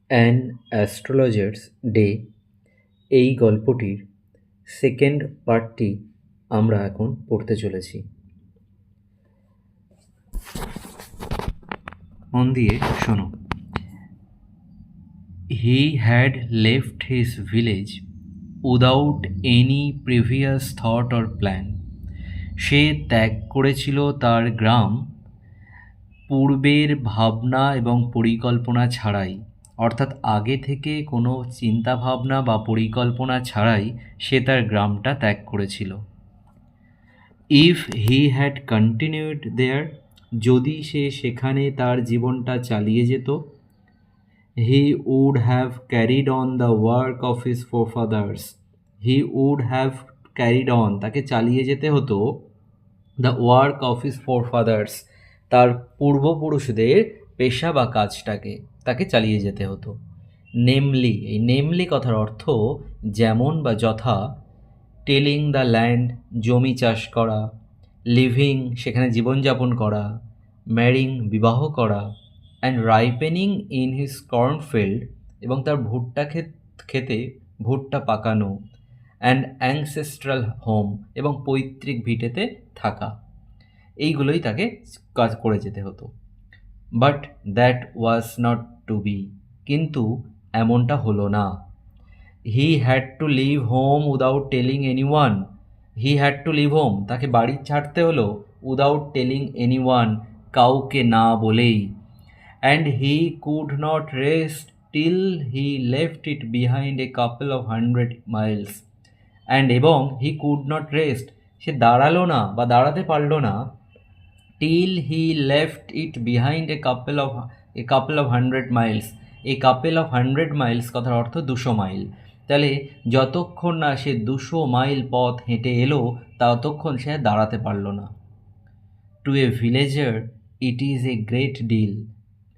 An astrologers day এই গল্পটির second পার্টটি আমরা এখন পড়তে চলেছি। মন দিয়ে শোনো। He had left his village without any previous thought or plan. সে ত্যাগ করেছিল তার গ্রাম পূর্বের ভাবনা এবং পরিকল্পনা ছাড়াই, অর্থাৎ আগে থেকে কোনো চিন্তাভাবনা বা পরিকল্পনা ছাড়াই সে তার গ্রামটা ত্যাগ করেছিল। If he had continued there, যদি সে সেখানে তার জীবনটা চালিয়ে যেত, he would have carried on the work of his forefathers. He would have carried on, তাকে চালিয়ে যেতে হতো, the work of his forefathers, তার পূর্বপুরুষদের পেশা বা কাজটাকে তাকে চালিয়ে যেতে হতো। নেমলি, এই নেমলি কথার অর্থ যেমন বা যথা, টেলিং দ্য ল্যান্ড, জমি চাষ করা, লিভিং, সেখানে জীবনযাপন করা, ম্যারিং, বিবাহ করা, অ্যান্ড রাইপেনিং ইন হিজ কর্নফিল্ড, এবং তার ভুট্টা খেতে ভুট্টা পাকানো, অ্যান্ড অ্যাংসেস্ট্রাল হোম, এবং পৈতৃক ভিটেতে থাকা, এইগুলোই তাকে কাজ করে যেতে হতো। But that was not to be, কিন্তু এমনটা হলো না। He had to leave home without telling anyone. He had to leave home, তাকে বাড়ি ছাড়তে হলো, উইদাউট টেলিং এনিওয়ান, কাউকে না বলেই। And he could not rest till he left it behind A couple of 100 Miles. And এবং he could not rest, সে দাঁড়ালো না বা দাঁড়াতে পারলো না, till he left it behind A couple of 100 Miles. A couple of 100 Miles কথার অর্থ 200 mile. তাহলে যতক্ষণ না সে 200 মাইল পথ হেঁটে এলো ততক্ষণ সে দাঁড়াতে পারলো না। To a villager it is a great deal,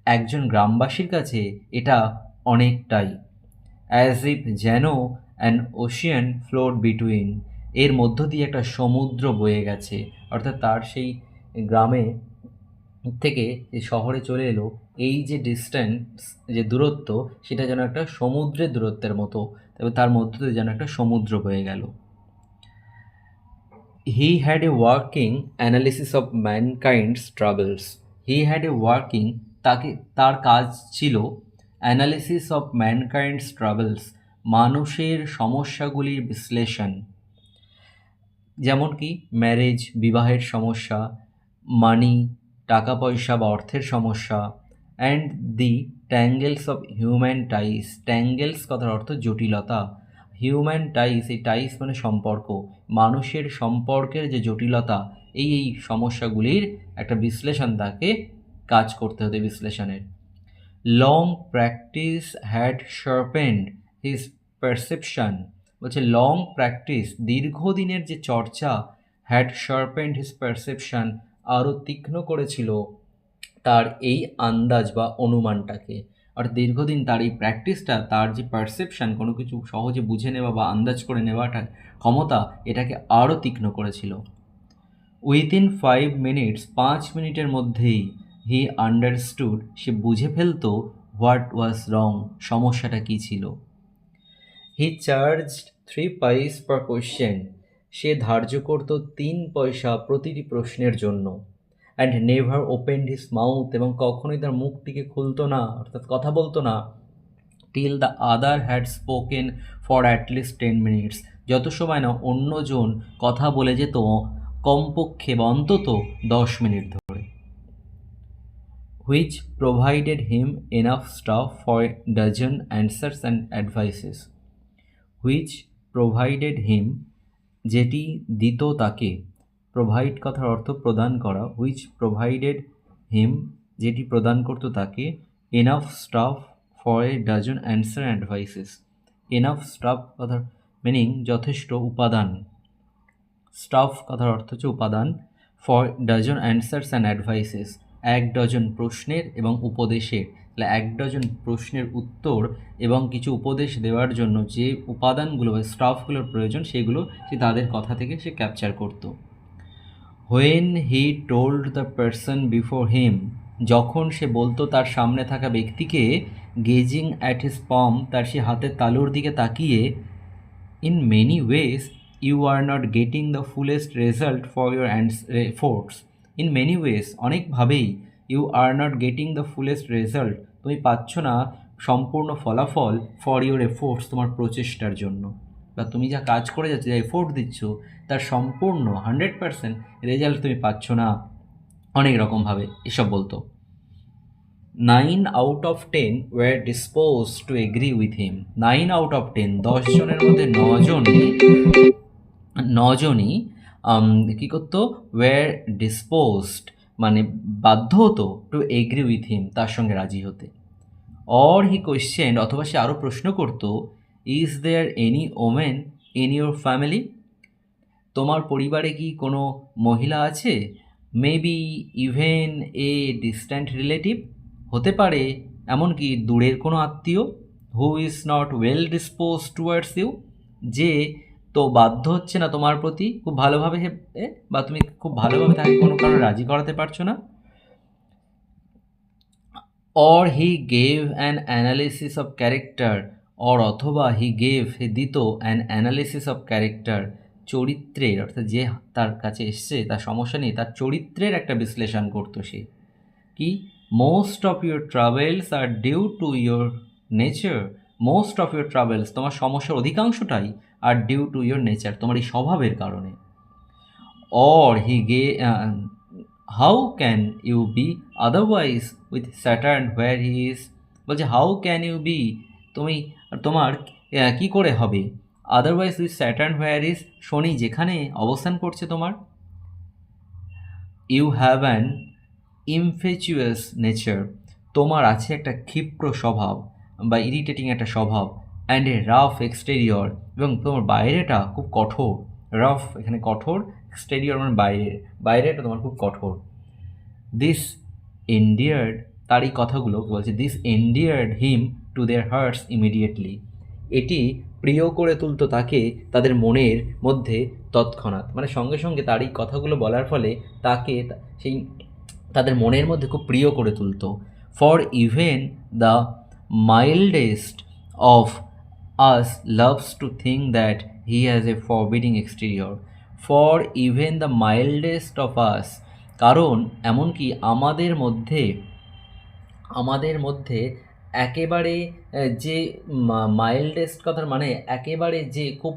একজন গ্রামবাসীর কাছে এটা অনেকটাই। অ্যাজ ইফ, যেন, অ্যান ওশিয়ান ফ্লোড বিটুইন, এর মধ্য দিয়ে একটা সমুদ্র বয়ে গেছে, অর্থাৎ তার সেই গ্রামে থেকে যে শহরে চলে এলো, এই যে ডিস্ট্যান্স, যে দূরত্ব, সেটা যেন একটা সমুদ্রের দূরত্বের মতো, তবে তার মধ্য দিয়ে যেন একটা সমুদ্র বয়ে গেল। He had a working analysis of ম্যানকাইন্ডস travels. He had a working, তার কাজ ছিল অ্যানালিসিস অফ ম্যানকাইন্ডস ট্রাভেলস, মানুষের সমস্যাগুলির বিশ্লেষণ। যেমন কি ম্যারেজ, বিবাহের সমস্যা, মানি, টাকা পয়সা বা অর্থের সমস্যা, and the tangles of human ties. Tangles কথার অর্থ জটিলতা, হিউম্যান টাইস, এই টাইস মানে সম্পর্ক, মানুষের সম্পর্কের যে জটিলতা, এই সমস্যাগুলির একটা বিশ্লেষণ তাকে কাজ করতে হতো, বিশ্লেষণের। Long practice had sharpened his perception, বলছে লং প্র্যাকটিস, দীর্ঘদিনের যে চর্চা, হ্যাড শার্পেন্ড হিজ পারসেপশন, আরও তীক্ষ্ণ করেছিল তার এই আন্দাজ বা অনুমানটাকে। আর দীর্ঘদিন তার এই প্র্যাকটিসটা, তার যে পারসেপশন, কোনো কিছু সহজে বুঝে নেওয়া বা আন্দাজ করে নেওয়াটা ক্ষমতা, এটাকে আরও তীক্ষ্ণ করেছিল। উইথিন 5 মিনিটস, 5 মিনিটের মধ্যেই, হি আন্ডারস্টুড, সে বুঝে ফেলতো, হোয়াট ওয়াজ রং, সমস্যাটা কী ছিল। হি চার্জড 3 পাইস পার কোয়েশ্চেন, সে ধার্য করত 3 পয়সা প্রতিটি প্রশ্নের জন্য। And never opened his mouth, এবং কখনোই তার মুখটিকে খুলতো না, অর্থাৎ কথা বলতো না, till the other had spoken for at least 10 minutes, যত সময় না অন্যজন কথা বলে যেত কমপক্ষে বা অন্তত 10 মিনিট ধরে। Which provided him enough stuff for dozen answers and advices. Which provided him, যেটি দিত তাকে, প্রোভাইড কথার অর্থ প্রদান করা, হুইচ প্রোভাইডেড হিম, যেটি প্রদান করত তাকে, enough stuff for a dozen answer and advises. Enough staff কথার মিনিং যথেষ্ট উপাদান, স্টাফ কথার অর্থ হচ্ছে উপাদান, for dozen answers and advises, 1 dozen প্রশ্নের এবং উপদেশের। তাহলে 1 ডজন প্রশ্নের উত্তর এবং কিছু উপদেশ দেওয়ার জন্য যে উপাদানগুলো বা স্টাফগুলোর প্রয়োজন, সেগুলো সে তাদের কথা থেকে সে ক্যাপচার করত। When he told the person before him, যখন সে বলতো তার সামনে থাকা ব্যক্তিকে, গেজিং অ্যাট হিজ পম, তার সে হাতের তালুর দিকে তাকিয়ে, in many ways you are not getting the fullest result for your efforts. In many ways, অনেকভাবেই, you are not getting the fullest result, তুমি পাচ্ছ না সম্পূর্ণ ফলাফল, ফর ইউর এফোর্টস, তোমার প্রচেষ্টার জন্য, বা তুমি যা কাজ করে যাচ্ছ, যা এফোর্ট দিচ্ছ, তার সম্পূর্ণ 100% রেজাল্ট তুমি পাচ্ছ না, অনেক রকমভাবে এসব বলতো। 9 out of 10 were disposed to agree with him. 9 out of 10, 10 জনের মধ্যে নজনই কী করতো, ওয়ার ডিসপোজড, মানে বাধ্য হতো, টু এগ্রি উইথ হিম, তার সঙ্গে রাজি হতে। অর হি কোয়েশ্চেন্ড, অথবা সে আরও প্রশ্ন করতো, is there any women in your family, তোমার পরিবারে কি কোনো মহিলা আছে, maybe even a distant relative, হতে পারে এমনকি দূরের কোনো আত্মীয়, who is not well disposed towards you, যে তো বাধ্য হচ্ছে না তোমার প্রতি খুব ভালোভাবে, বা তুমি খুব ভালোভাবে তাকে কোনো কারণে রাজি করাতে পারছো না। Or he gave an analysis of character, or অথবা হি গেভ, হে দিত, অ্যান অ্যানালিসিস অফ ক্যারেক্টার, চরিত্রের, অর্থাৎ যে তার কাছে এসছে তার সমস্যা নেই, তার চরিত্রের একটা বিশ্লেষণ করতো সে। কি, most of your travels are due to your nature, most of your travels, তোমার সমস্যার অধিকাংশটাই, are due to your nature, তোমার এই স্বভাবের কারণে। অর হি গে, how can you be otherwise with Saturn where he is, বলছে হাউ ক্যান ইউ বি, তুমি, তোমার কি করে হবে, otherwise with Saturn where is, শনি যেখানে অবস্থান করছে তোমার, you have an impetuous nature, তোমার আছে একটা ক্ষিপ্র স্বভাব বা ইরিটেটিং একটা স্বভাব, অ্যান্ড এ রাফ এক্সটেরিয়র, এবং তোমার বাইরেটা খুব কঠোর, রাফ এখানে কঠোর, এক্সটেরিয়র মানে বাইরে, বাইরেটা তোমার খুব কঠোর। দিস এন্ডিয়ার্ড, তার এই কথাগুলো বলছে, this endeared him to their hearts immediately, এটি প্রিয় করে তুলতো তাকে তাদের মনের মধ্যে তৎক্ষণাৎ, মানে সঙ্গে সঙ্গে তার এই কথাগুলো বলার ফলে তাকে সেই তাদের মনের মধ্যে খুব প্রিয় করে তুলতো। For even the mildest of us loves to think that he has a forbidding exterior, for even the mildest of us, কারণ এমনকি আমাদের মধ্যে একেবারে যে মাইল্ডেস্ট কথার মানে একেবারে যে খুব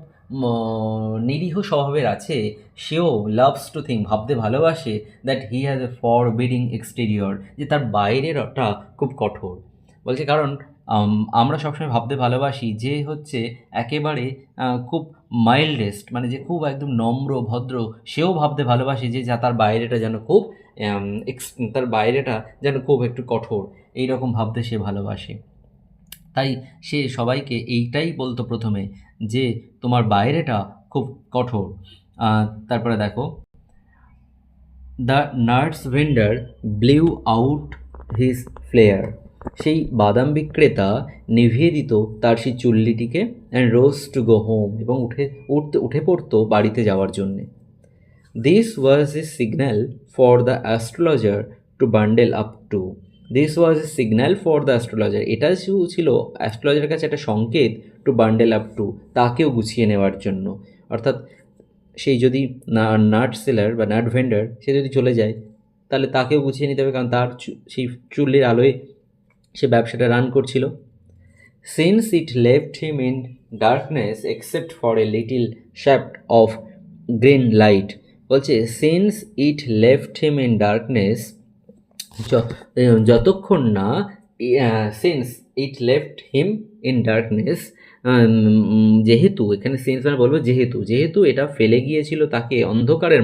নিরীহ স্বভাবের আছে, সেও লাভস টু থিঙ্ক, ভাবতে ভালোবাসে, that he has a forbidding exterior, যে তার বাইরেরটা খুব কঠোর। বলছে কারণ আমরা সবসময় ভাবতে ভালোবাসি যে হচ্ছে একেবারে খুব মাইল্ডেস্ট, মানে যে খুব একদম নম্র ভদ্র, সেও ভাবতে ভালোবাসে যে যা তার বাইরেটা যেন খুব তার বাইরেটা যেন খুব একটু কঠোর, এই রকম ভাবতে সে ভালোবাসে। তাই সে সবাইকে এইটাই বলতো প্রথমে, যে তোমার বাইরেটা খুব কঠোর। তারপরে দেখো, the nuts vendor blew out his flare, সেই বাদাম বিক্রেতা নিভিয়ে দিত তার সেই চুল্লিটিকে, and rose to go home, এবং উঠে পড়তো বাড়িতে যাওয়ার জন্যে। This was a signal for the astrologer to bundle up to, this was a signal for the astrologer, এটা ছিল অ্যাস্ট্রোলজারের কাছে একটা সংকেত, টু বান্ডেল আপ টু, তাকেও গুছিয়ে নেওয়ার জন্য। অর্থাৎ সেই যদি নাট সেলার বা নাট ভেন্ডার সে যদি চলে যায়, তাহলে তাকেও গুছিয়ে নিতে হবে, কারণ তার সেই চুল্লির আলোয় সে ব্যবসাটা রান করছিল। Since it left him in darkness except for a little shaft of green light, বলছে since it left him in darkness, যতক্ষণ না, since it left him in darkness, যেহেতু, এখানে সিন্স মানে বলবো যেহেতু এটা ফেলে গিয়েছিল তাকে অন্ধকারের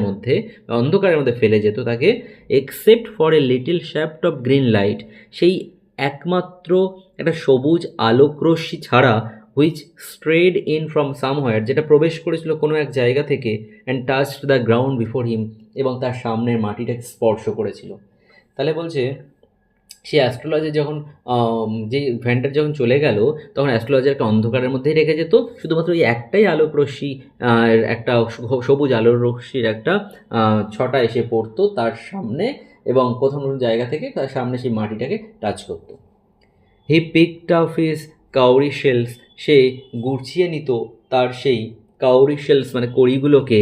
মধ্যে ফেলে যেত তাকে, except for a little shaft of green light, সেই একমাত্র একটা সবুজ আলোকরশ্মি ছাড়া, হুইচ স্ট্রেড ইন ফ্রম সামহোয়ার, যেটা প্রবেশ করেছিল কোনো এক জায়গা থেকে, and touched the ground before him, এবং তার সামনের মাটিটাকে স্পর্শ করেছিল। তাহলে বলছে সে অ্যাস্ট্রোলজার যখন যে ভ্যানটা যখন চলে গেল, তখন অ্যাস্ট্রোলজারকে অন্ধকারের মধ্যেই রেখে যেত, শুধুমাত্র ওই একটাই আলোক রশ্মি, একটা সবুজ আলোর রশ্মির একটা ছটা এসে পড়তো তার সামনে, এবং প্রথম জায়গা থেকে তার সামনে সেই মাটিটাকে টাচ করতো। হি পিকড আপ হিজ কাউরি শেলস, সে গুছিয়ে নিত তার সেই কাউরি শেলস মানে কড়িগুলোকে,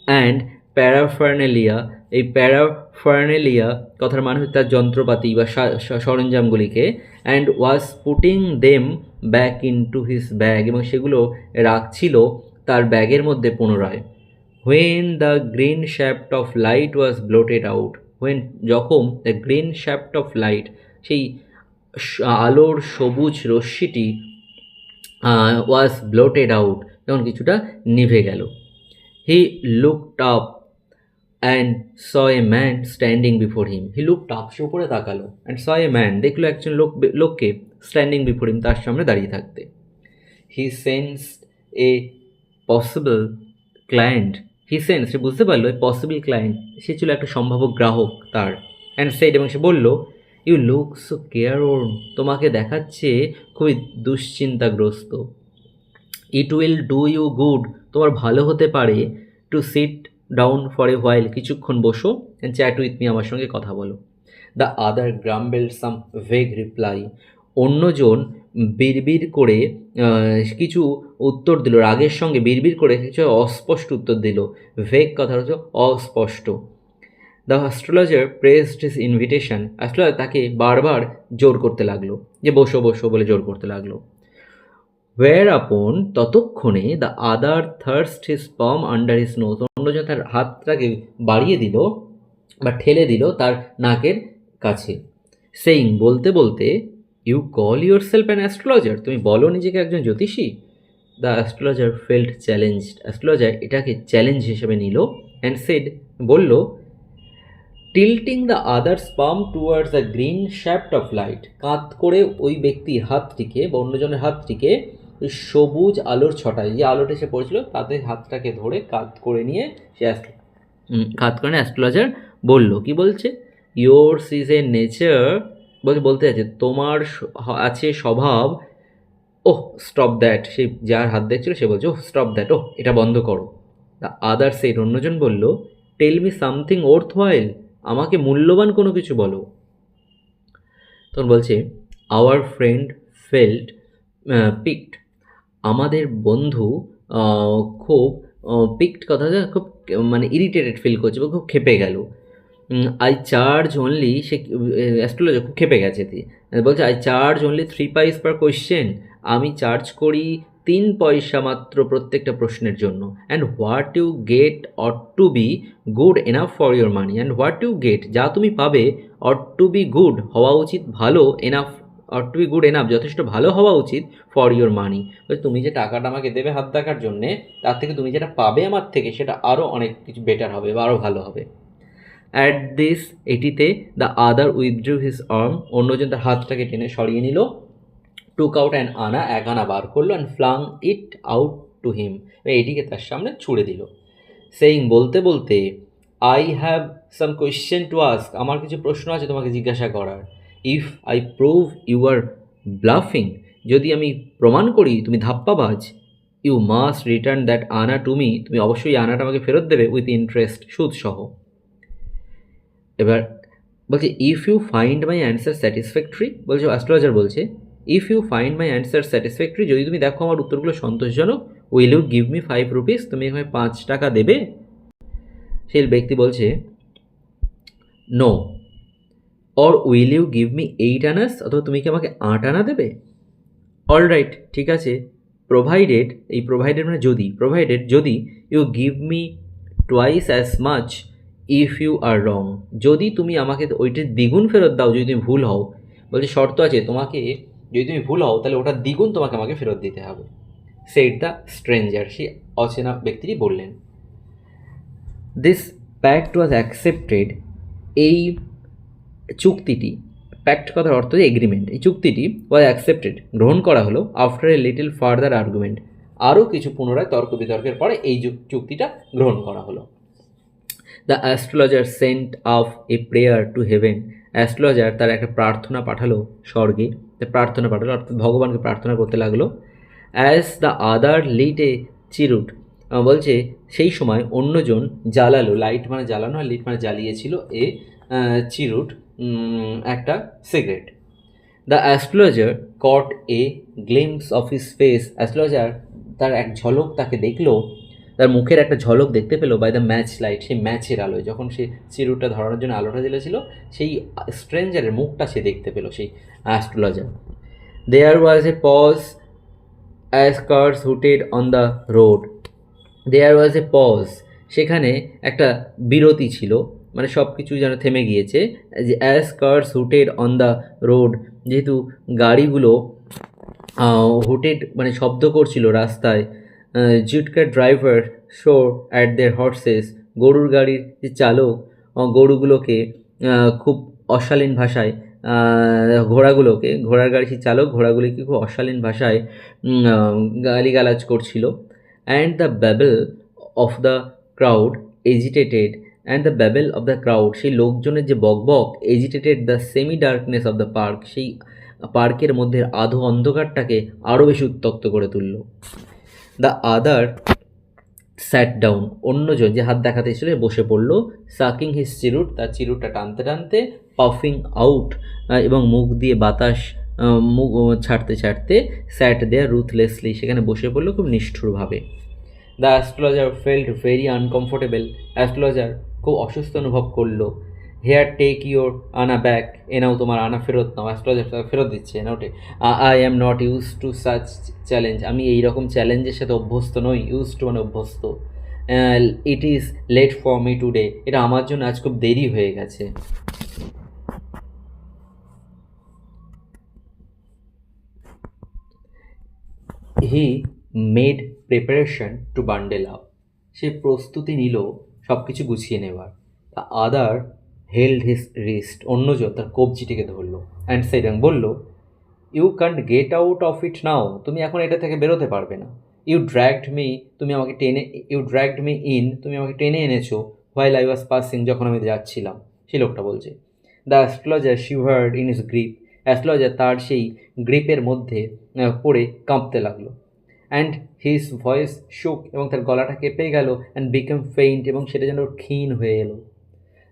অ্যান্ড প্যারাফার্নেলিয়া, এই প্যারাফার্নেলিয়া কথার মানে হচ্ছে তার যন্ত্রপাতি বা সরঞ্জামগুলিকে, and was putting them back into his bag, এবং সেগুলো রাখছিল তার ব্যাগের মধ্যে পুনরায়। When the green shaft of light was blotted out, when যখন the green shaft of light, সেই আলোর সবুজ রশ্মিটি ওয়াজ ব্লোটেড আউট, যখন কিছুটা নিভে গেল। He looked up and saw a man standing before him, he looked up, সে উপরে তাকালো, অ্যান্ড স এ ম্যান, দেখলো একজন লোককে, স্ট্যান্ডিং বিফোর হিম, তার সামনে দাঁড়িয়ে থাকতে। হি সেন্সড এ পসিবল ক্লায়েন্ট, সে বুঝতে পারলো পসিবল ক্লায়েন্ট, সে ছিল একটা সম্ভাব্য গ্রাহক তার। অ্যান্ড সেড, এবং সে বলল, you look so careworn, তোমাকে দেখাচ্ছে খুবই দুশ্চিন্তাগ্রস্ত। It will do you good, তোমার ভালো হতে পারে, to sit down for a while, কিছুক্ষণ বসো, অ্যান্ড চ্যাট উইথ মি, আমার সঙ্গে কথা বলো। The other grumble some vague reply, অন্যজন বিড়বিড় করে কিছু উত্তর দিল, রাগের সঙ্গে বিড়বিড় করে কিছু অস্পষ্ট উত্তর দিল। ভেগ কথা হচ্ছে অস্পষ্ট। The astrologer pressed his invitation, astrologer তাকে বারবার জোর করতে লাগলো, যে বসো বসো বলে জোর করতে লাগলো। ওয়ার আপন, ততক্ষণে the other thrust his palm under his nose, অন্যজন তার হাতটাকে বাড়িয়ে দিল বা ঠেলে দিল তার নাকের কাছে। সেইং, বলতে বলতে, you call yourself an astrologer, তুমি বলো নিজেকে একজন জ্যোতিষী। The astrologer felt challenged, astrologer এটাকে চ্যালেঞ্জ হিসেবে নিল, অ্যান্ড সেড, বলল, tilting the other's palm towards the green shaft of light, কাত করে ওই ব্যক্তির হাতটিকে বা অন্যজনের হাতটিকে ওই সবুজ আলোর ছটায়, যে আলোটা সে পড়েছিল তাতে হাতটাকে ধরে কাত করে নিয়ে সে কাত করে অ্যাস্ট্রোলজার বলল, কি বলছে, ইয়োর্স ইজ এ নেচার, বলতে আছে তোমার আছে স্বভাব। ওহ স্টপ দ্যাট, সে যার হাত দেখছিল সে বলছে, ওহ স্টপ দ্যাট, ওহ এটা বন্ধ করো। দ্য আদার সেড, অন্যজন বলল, tell me something worthwhile, আমাকে মূল্যবান কোনো কিছু বলো। তখন বলছে, আওয়ার ফ্রেন্ড ফেল্ট পিকড, আমাদের বন্ধু খুব পিকড কথা খুব মানে ইরিটেটেড ফিল করছে বা খুব ক্ষেপে গেল। I charge only, say astrologer খুব ক্ষেপে গেছে, বলছে আই চার্জ অনলি 3 পয়সা পার কোয়েশ্চেন, আমি চার্জ করি 3 পয়সা মাত্র প্রত্যেকটা প্রশ্নের জন্য। And what you get ought to be good enough for your money, and what you get, যা তুমি পাবে, অট টু বি গুড, হওয়া উচিত ভালো, enough, ought to be good enough, যথেষ্ট ভালো হওয়া উচিত, ফর ইউর মানি, তুমি যে টাকাটা আমাকে দেবে হাত দেখার জন্যে, তার থেকে তুমি যেটা পাবে আমার থেকে সেটা আরও অনেক কিছু বেটার হবে বা আরও ভালো হবে। অ্যাট দিস, এটিতে, the other withdraw his arm, অন্যজন তার হাতটাকে টেনে সরিয়ে নিল। টুক আউট অ্যান আনা, এক আনা বার করলো, and flung it out to him, এটিকে তার সামনে ছুড়ে দিল। সেইং, বলতে বলতে, I have some question to ask, আমার কিছু প্রশ্ন আছে তোমাকে জিজ্ঞাসা করার। If I prove you are bluffing, যদি আমি প্রমাণ করি তুমি ধাপ্পাবাজ, you must return that anna to me, তুমি অবশ্যই আনাটা আমাকে ফেরত দেবে, উইথ ইন্টারেস্ট, সুদ সহ। এবার বলছে, if you find my answer satisfactory, বলছে অ্যাস্ট্রোলজার বলছে, if you find my answer satisfactory, যদি তুমি দেখো আমার উত্তরগুলো সন্তোষজনক, will you give me 5 rupees, তুমি এখানে 5 টাকা দেবে। সেই ব্যক্তি বলছে, no. Or will you give me 8 annas, অথবা তুমি কি আমাকে 8 আনা দেবে। অল রাইট, ঠিক আছে, প্রোভাইডেড, এই প্রোভাইডেড মানে যদি, প্রোভাইডেড যদি you give me twice as much if you are wrong, যদি তুমি আমাকে ওইটির দ্বিগুণ ফেরত দাও যদি তুমি ভুল হও। বলছে শর্ত আছে, তোমাকে যদি তুমি ভুল হও তাহলে ওটার দ্বিগুণ তোমাকে আমাকে ফেরত দিতে হবে। সেড দ্য স্ট্রেঞ্জার, সেই অচেনা ব্যক্তিটি বললেন। দিস প্যাক্ট ওয়াজ অ্যাকসেপ্টেড, এই চুক্তিটি, প্যাক্ট কথার অর্থ হচ্ছে এগ্রিমেন্ট, এই চুক্তিটি ওয়াজ অ্যাকসেপ্টেড, গ্রহণ করা হলো, after a little further argument, আরও কিছু পুনরায় তর্ক বিতর্কের পরে এই চুক্তিটা গ্রহণ করা হলো। The astrologer sent of a prayer to heaven, astrologer তার একটা প্রার্থনা পাঠালো স্বর্গে, প্রার্থনা পাঠালো অর্থাৎ ভগবানকে প্রার্থনা করতে লাগলো। অ্যাজ দ্য আদার লিট এ চিরুট, বলছে সেই সময় অন্যজন জ্বালালো, লাইট মানে জ্বালানো আর লিট মানে জ্বালিয়েছিল, এ চিরুট, একটা cigarette. The astrologer caught a glimpse of his face. Astrologer তার এক ঝলক তাকে দেখলো, তার মুখের একটা ঝলক দেখতে পেলো বাই দ্য ম্যাচ লাইট, সেই ম্যাচের আলোয় যখন সে চিরুটটা ধরানোর জন্য আলোটা জ্বেলেছিল, সেই স্ট্রেঞ্জারের মুখটা সে দেখতে পেলো, সেই astrologer. There was a pause as cars hooted on the road. There was a pause, সেখানে একটা বিরতি ছিল, মানে সব কিছু যেন থেমে গিয়েছে। যে as cars hooted on the road, যেহেতু গাড়িগুলো হুটেড মানে শব্দ করছিল রাস্তায়। Jutka driver swore at their horses, গরুর গাড়ির যে চালক গরুগুলোকে খুব অশালীন ভাষায়, ঘোড়ার গাড়ির সেই চালক ঘোড়াগুলিকে খুব অশালীন ভাষায় গালিগালাজ করছিল। And the ব্যাবেল of the crowd agitated, and the ব্যাবেল of the crowd, সেই লোকজনের যে বকবক, agitated the semi darkness of the park, সেই পার্কের মধ্যে আধো অন্ধকারটাকে আরও বেশি উত্তপ্ত করে তুলল। দ্য আদার স্যাট ডাউন, অন্যজন যে হাত দেখাতে এসেছিল বসে পড়ল। সাকিং হিজ চিরুট, তার চিরুটটা টানতে টানতে, পাফিং আউট, এবং মুখ দিয়ে বাতাস মুখ ছাড়তে ছাড়তে, স্যাট দেয়ার রুথলেসলি, সেখানে বসে পড়লো খুব নিষ্ঠুরভাবে। The astrologer felt very uncomfortable, astrologer খুব অসুস্থ অনুভব করলো। Here take your anna back, এ নাও তোমার আনা ফেরত নাও, অ্যাস্ট্রোলজার তাকে ফেরত দিচ্ছে না ওটে। I am not use to such challenge, আমি এই রকম চ্যালেঞ্জের সাথে অভ্যস্ত নই। ইউজ টু মানে অভ্যস্ত। It is late for me today, এটা আমার জন্য আজ খুব দেরি হয়ে গেছে। He made preparation to bundle up, সে প্রস্তুতি নিল সব কিছু গুছিয়ে নেবার। The other held his wrist, অন্যজন তার কবজিটিকে ধরলো। অ্যান্ড সেড, বলল, you can't get out of it now, তুমি এখন এটা থেকে বেরোতে পারবে না। ইউ ড্র্যাগড মি, তুমি আমাকে টেনে, ইউ ড্র্যাগড মি ইন, তুমি আমাকে টেনে এনেছো, হোয়াইল আই ওয়াজ পাসিং, যখন আমি যাচ্ছিলাম। সেই লোকটা বলছে। The astrologer shivered in his grip, astrologer তার সেই গ্রিপের মধ্যে পড়ে কাঁপতে লাগলো। অ্যান্ড হিজ ভয়েস শুক, এবং তার গলাটা কেঁপে গেল। অ্যান্ড বিকাম ফেইন্ট, এবং সেটা যেন ক্ষীণ হয়ে এলো।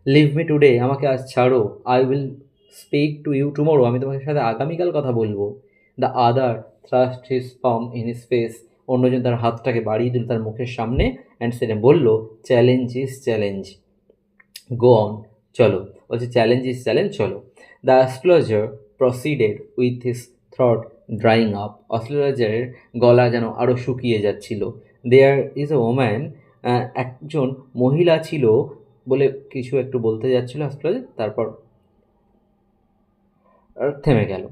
লিভ মি টুডে, আমাকে আজ ছাড়ো। I will speak to you tomorrow, আমি তোমার সাথে আগামীকাল কথা বলবো। The other thrust his palm in his face, অন্যজন তার হাতটাকে বাড়িয়ে দিল তার মুখের সামনে। অ্যান্ড সেটা বলল, challenge is challenge, go on, চলো। বলছে চ্যালেঞ্জ ইজ চ্যালেঞ্জ, চলো। The astrologer proceeded with his throat drying up, অ্যাস্ট্রোলজারের গলা যেন আরও শুকিয়ে যাচ্ছিল। দেয়ার ইজ এ ওম্যান, একজন মহিলা ছিল বলে কিছু একটু বলতে যাচ্ছিল অ্যাস্ট্রোলজার, তারপর থেমে গেল।